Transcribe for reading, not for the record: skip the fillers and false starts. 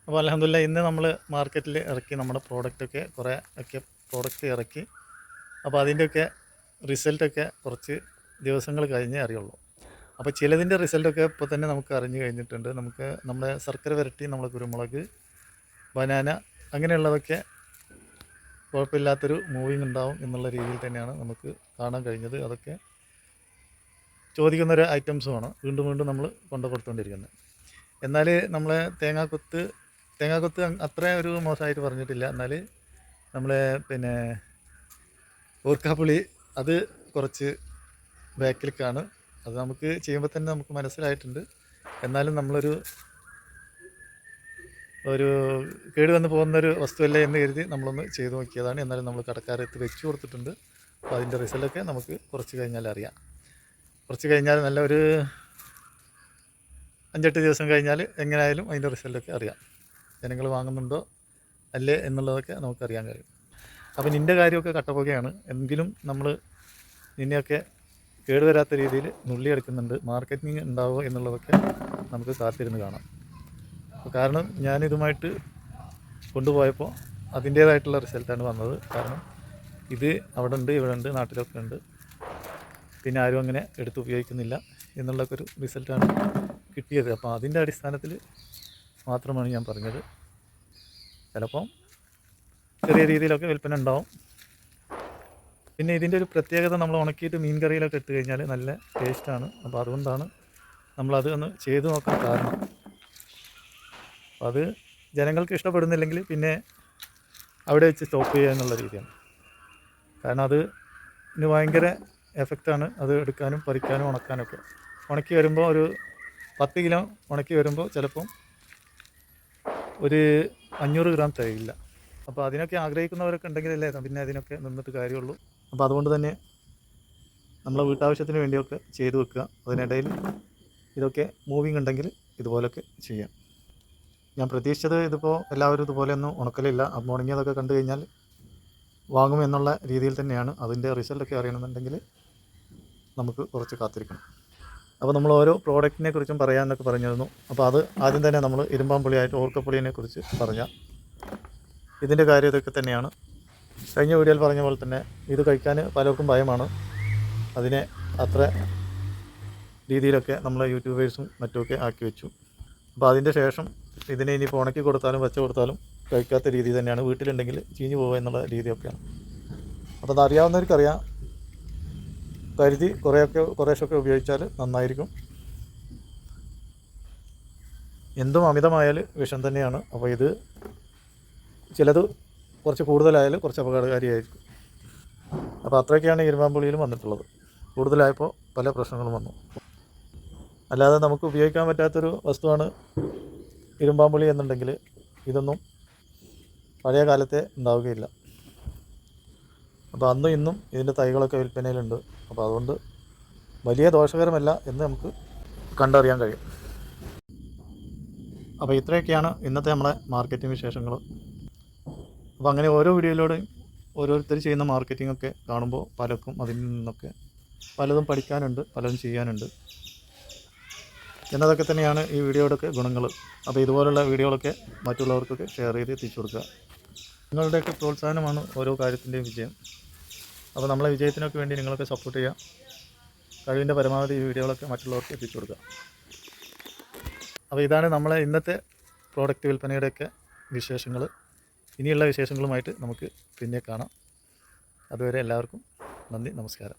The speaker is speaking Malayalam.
അപ്പോൾ അൽഹംദുലില്ലാ ഇന്ന് നമ്മൾ മാർക്കറ്റിൽ ഇറക്കി നമ്മുടെ പ്രോഡക്റ്റൊക്കെ കുറേ ഒക്കെ പ്രോഡക്റ്റ് ഇറക്കി. അപ്പോൾ അതിൻ്റെയൊക്കെ റിസൾട്ടൊക്കെ കുറച്ച് ദിവസങ്ങൾ കഴിഞ്ഞേ അറിയുള്ളൂ. അപ്പോൾ ചിലതിൻ്റെ റിസൾട്ടൊക്കെ ഇപ്പോൾ തന്നെ നമുക്ക് അറിഞ്ഞു കഴിഞ്ഞിട്ടുണ്ട്. നമുക്ക് നമ്മുടെ ശർക്കര വരട്ടി, നമ്മുടെ കുരുമുളക്, ബനാന അങ്ങനെയുള്ളതൊക്കെ കുഴപ്പമില്ലാത്തൊരു മൂവിങ് ഉണ്ടാവും എന്നുള്ള രീതിയിൽ തന്നെയാണ് നമുക്ക് കാണാൻ കഴിഞ്ഞത്. അതൊക്കെ ചോദിക്കുന്നൊരു ഐറ്റംസുമാണ് വീണ്ടും വീണ്ടും നമ്മൾ കൊണ്ടു കൊടുത്തുകൊണ്ടിരിക്കുന്നത്. എന്നാൽ നമ്മളെ തേങ്ങാക്കൊത്ത് അത്ര ഒരു മോശമായിട്ട് പറഞ്ഞിട്ടില്ല. എന്നാൽ നമ്മളെ പിന്നെ ഓർക്കാപ്പുളി അത് കുറച്ച് ബാക്കിലേക്കാണ്. അത് നമുക്ക് ചെയ്യുമ്പോൾ തന്നെ നമുക്ക് മനസ്സിലായിട്ടുണ്ട്. എന്നാലും നമ്മളൊരു കേട് വന്ന് പോകുന്നൊരു വസ്തുവല്ലേ എന്ന് കരുതി നമ്മളൊന്ന് ചെയ്ത് നോക്കിയതാണ്. എന്നാലും നമ്മൾ കടക്കാരെടുത്ത് വെച്ച് കൊടുത്തിട്ടുണ്ട്. അപ്പോൾ അതിൻ്റെ റിസൾട്ടൊക്കെ നമുക്ക് കുറച്ച് കഴിഞ്ഞാൽ അറിയാം. കുറച്ച് കഴിഞ്ഞാൽ നല്ല ഒരു 5-8 ദിവസം കഴിഞ്ഞാൽ എങ്ങനെയായാലും അതിൻ്റെ റിസൾട്ടൊക്കെ അറിയാം. ജനങ്ങൾ വാങ്ങുന്നുണ്ടോ അല്ലേ എന്നുള്ളതൊക്കെ നമുക്കറിയാൻ കഴിയും. അപ്പോൾ നിൻ്റെ കാര്യമൊക്കെ കട്ടപ്പുകയാണ്. എങ്കിലും നമ്മൾ നിന്നെയൊക്കെ കേടുവരാത്ത രീതിയിൽ നുള്ളിയെടുക്കുന്നുണ്ട്. മാർക്കറ്റിംഗ് ഉണ്ടാവുമോ എന്നുള്ളതൊക്കെ നമുക്ക് കാത്തിരുന്ന് കാണാം. കാരണം ഞാനിതുമായിട്ട് കൊണ്ടുപോയപ്പോൾ അതിൻ്റേതായിട്ടുള്ള റിസൾട്ടാണ് വന്നത്. കാരണം ഇത് അവിടെ ഉണ്ട്, ഇവിടെ ഉണ്ട്, നാട്ടിലൊക്കെ ഉണ്ട്, പിന്നെ ആരും അങ്ങനെ എടുത്ത് ഉപയോഗിക്കുന്നില്ല എന്നുള്ളൊക്കെ ഒരു റിസൾട്ടാണ് കിട്ടിയത്. അപ്പോൾ അതിൻ്റെ അടിസ്ഥാനത്തിൽ മാത്രമാണ് ഞാൻ പറഞ്ഞത്. ചിലപ്പം ചെറിയ രീതിയിലൊക്കെ വിൽപ്പന ഉണ്ടാവും. പിന്നെ ഇതിൻ്റെ ഒരു പ്രത്യേകത, നമ്മൾ ഉണക്കിയിട്ട് മീൻ കറിയിലൊക്കെ ഇട്ട് കഴിഞ്ഞാൽ നല്ല ടേസ്റ്റാണ്. അപ്പോൾ അതുകൊണ്ടാണ് നമ്മളത് ഒന്ന് ചെയ്തു നോക്കാൻ കാരണം. അപ്പോൾ അത് ജനങ്ങൾക്ക് ഇഷ്ടപ്പെടുന്നില്ലെങ്കിൽ പിന്നെ അവിടെ വെച്ച് സ്റ്റോപ്പ് ചെയ്യുക എന്നുള്ള രീതിയാണ്. കാരണം അതിന് ഭയങ്കര എഫക്റ്റാണ് അത് എടുക്കാനും പറിക്കാനും ഉണക്കാനൊക്കെ. ഉണക്കി വരുമ്പോൾ ഒരു 10 കിലോ ഉണക്കി വരുമ്പോൾ ചിലപ്പം ഒരു 500 ഗ്രാം തികയില്ല. അപ്പോൾ അതിനൊക്കെ ആഗ്രഹിക്കുന്നവരൊക്കെ ഉണ്ടെങ്കിലല്ലേ പിന്നെ അതിനൊക്കെ നിന്നിട്ട് കാര്യമുള്ളൂ. അപ്പോൾ അതുകൊണ്ട് തന്നെ നമ്മളെ വീട്ടാവശ്യത്തിന് വേണ്ടിയൊക്കെ ചെയ്തു വെക്കുക. അതിനിടയിൽ ഇതൊക്കെ മൂവിങ് ഉണ്ടെങ്കിൽ ഇതുപോലൊക്കെ ചെയ്യാം. ഞാൻ പ്രതീക്ഷിച്ചത് ഇതിപ്പോൾ എല്ലാവരും ഇതുപോലെയൊന്നും ഉണക്കലില്ല. അപ്പോൾ ഉണങ്ങിയതൊക്കെ കണ്ടു കഴിഞ്ഞാൽ വാങ്ങുമെന്നുള്ള രീതിയിൽ തന്നെയാണ്. അതിൻ്റെ റിസൾട്ടൊക്കെ അറിയണമെന്നുണ്ടെങ്കിൽ നമുക്ക് കുറച്ച് കാത്തിരിക്കണം. അപ്പോൾ നമ്മൾ ഓരോ പ്രോഡക്റ്റിനെ കുറിച്ചും പറയാമെന്നൊക്കെ പറഞ്ഞിരുന്നു. അപ്പോൾ അത് ആദ്യം തന്നെ നമ്മൾ ഇരുമ്പാമ്പുളിയായിട്ട് ഓർക്കപ്പുളിയെ കുറിച്ച് പറഞ്ഞാൽ ഇതിൻ്റെ കാര്യം ഇതൊക്കെ തന്നെയാണ്. കഴിഞ്ഞ വീഡിയോയിൽ പറഞ്ഞ പോലെ തന്നെ ഇത് കഴിക്കാൻ പലർക്കും ഭയമാണ്. അതിനെ അത്ര രീതിയിലൊക്കെ നമ്മൾ യൂട്യൂബേഴ്സും മറ്റുമൊക്കെ ആക്കി വെച്ചു. അപ്പോൾ അതിൻ്റെ ശേഷം ഇതിനെ ഇനിയിപ്പോൾ ഉണക്കി കൊടുത്താലും വെച്ച് കൊടുത്താലും കഴിക്കാത്ത രീതി തന്നെയാണ്. വീട്ടിലുണ്ടെങ്കിൽ ചീഞ്ഞു പോകുക എന്നുള്ള രീതിയൊക്കെയാണ്. അപ്പോൾ അതറിയാവുന്നവർക്കറിയാം. കരുതി കുറേശ്ശൊക്കെ ഉപയോഗിച്ചാൽ നന്നായിരിക്കും. എന്തും അമിതമായാൽ വിഷം തന്നെയാണ്. അപ്പോൾ ഇത് ചിലത് കുറച്ച് കൂടുതലായാൽ കുറച്ച് അപകടകാരിയായിരിക്കും. അപ്പോൾ അത്രയൊക്കെയാണ് ഇരുമ്പാമ്പുളിയിലും വന്നിട്ടുള്ളത്. കൂടുതലായപ്പോൾ പല പ്രശ്നങ്ങളും വന്നു. അല്ലാതെ നമുക്ക് ഉപയോഗിക്കാൻ പറ്റാത്തൊരു വസ്തുവാണ് ഇരുമ്പാമ്പുളി എന്നുണ്ടെങ്കിൽ ഇതൊന്നും പഴയ കാലത്തെ ഉണ്ടാവുകയില്ല. അപ്പോൾ അന്നും ഇന്നും ഇതിൻ്റെ തൈകളൊക്കെ വിൽപ്പനയിലുണ്ട്. അപ്പോൾ അതുകൊണ്ട് വലിയ ദോഷകരമല്ല എന്ന് നമുക്ക് കണ്ടറിയാൻ കഴിയും. അപ്പോൾ ഇത്രയൊക്കെയാണ് ഇന്നത്തെ നമ്മളെ മാർക്കറ്റിംഗ് വിശേഷങ്ങൾ. അപ്പോൾ അങ്ങനെ ഓരോ വീഡിയോയിലൂടെയും ഓരോരുത്തർ ചെയ്യുന്ന മാർക്കറ്റിങ്ങൊക്കെ കാണുമ്പോൾ പലർക്കും അതിൽ നിന്നൊക്കെ പലതും പഠിക്കാനുണ്ട്, പലതും ചെയ്യാനുണ്ട് എന്നതൊക്കെ തന്നെയാണ് ഈ വീഡിയോയുടെയൊക്കെ ഗുണങ്ങൾ. അപ്പോൾ ഇതുപോലുള്ള വീഡിയോകളൊക്കെ മറ്റുള്ളവർക്കൊക്കെ ഷെയർ ചെയ്ത് എത്തിച്ചു കൊടുക്കുക. നിങ്ങളുടെയൊക്കെ പ്രോത്സാഹനമാണ് ഓരോ കാര്യത്തിൻ്റെയും വിജയം. അപ്പോൾ നമ്മളെ വിജയത്തിനൊക്കെ വേണ്ടി നിങ്ങളൊക്കെ സപ്പോർട്ട് ചെയ്യുക. കഴിവിൻ്റെ പരമാവധി ഈ വീഡിയോകളൊക്കെ മറ്റുള്ളവർക്ക് എത്തിച്ചു കൊടുക്കുക. അപ്പോൾ ഇതാണ് നമ്മളെ ഇന്നത്തെ പ്രോഡക്റ്റ് വിൽപ്പനയുടെയൊക്കെ വിശേഷങ്ങൾ. ഇനിയുള്ള വിശേഷങ്ങളുമായിട്ട് നമുക്ക് പിന്നെ കാണാം. അതുവരെ എല്ലാവർക്കും നന്ദി, നമസ്കാരം.